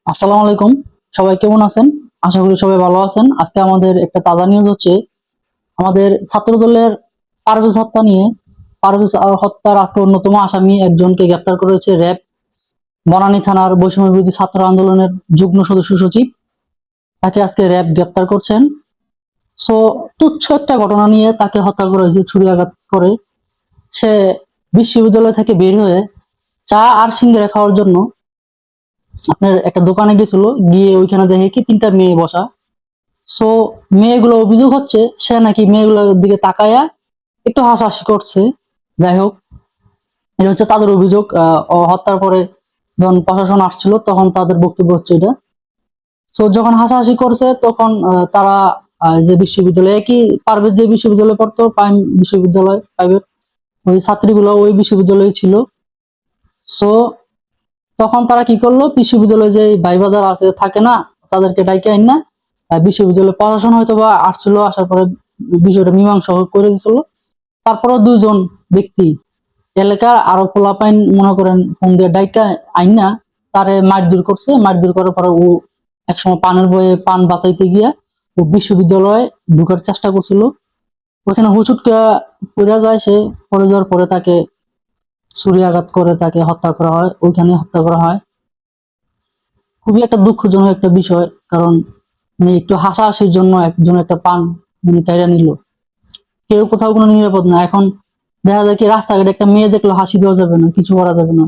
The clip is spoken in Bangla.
আসসালামু আলাইকুম। সবাই কেমন আছেন? আশা করি সবাই ভালো আছেন। আজকে আমাদের একটা তাজা নিউজ হচ্ছে আমাদের ছাত্রদলের পারভেজ হত্যা নিয়ে। পারভেজ হত্যার আজকে অন্যতম আসামি একজনকে গ্রেপ্তার করেছে র্যাব। বনানী থানার বৈষম্য বিরোধী ছাত্র আন্দোলনের যুগ্ম সদস্য সচিব, তাকে আজকে র্যাব গ্রেপ্তার করছেন। সো তুচ্ছ একটা ঘটনা নিয়ে তাকে হত্যা করা হয়েছে ছুরিয়াঘাত করে। সে বিশ্ববিদ্যালয় থেকে বের হয়ে চা আর সিঙ্গারা খাওয়ার জন্য আপনার একটা দোকানে গেছিল, গিয়ে ওইখানে দেখে কি তিনটা মেয়ে বসা। সো মেয়েগুলো অভিযোগ হচ্ছে সে নাকি মেয়েগুলোর দিকে তাকায়া একটু হাসাহাসি করছে। যাই হোক, এটা হচ্ছে তাদের অভিযোগ। ও হত্যার পরে যখন প্রশাসন আসছিল তখন তাদের বক্তব্য হচ্ছে এটা। সো যখন হাসাহাসি করছে তখন তারা যে বিশ্ববিদ্যালয়ে একই পারভেজ যে বিশ্ববিদ্যালয়ে পড়তো, প্রাইম বিশ্ববিদ্যালয় প্রাইভেট, ওই ছাত্রীগুলো ওই বিশ্ববিদ্যালয়ে ছিল। সো তখন তারা কি করলো, বিশ্ববিদ্যালয়ে যে ভাইবা যারা আছে থাকে না, তাদেরকে ডাইকে আইন না, বিশ্ববিদ্যালয় প্রশাসন হয়তো বা আসছিল, আসার পরে বিষয়টা মীমাংসা করে দিছিল। তারপরে দুজন ব্যক্তি এলাকার আরো পোলাপাইন মনে করেন ফোন দিয়ে ডাইকা আইন না তারে মারধর করছে। মারধর করার পরে ও একসময় পানের বয়ে পান বাঁচাইতে গিয়া ও বিশ্ববিদ্যালয়ে ঢুকার চেষ্টা করছিল। ওখানে হুচুটকা পড়ে যায় সে। পড়ে যাওয়ার পরে তাকে ছুরিয়াঘাত করে তাকে হত্যা করা হয়, ওইখানে হত্যা করা হয়। খুবই একটা দুঃখজনক একটা বিষয়, কারণ একটু হাসাহাসির জন্য একজন একটা পান কাইরা নিল। কেউ কোথাও কোনো নিরাপদ না। এখন দেখা যায় কি রাস্তাঘাটে একটা মেয়ে দেখলো হাসি দেওয়া যাবে না, কিছু করা যাবে না।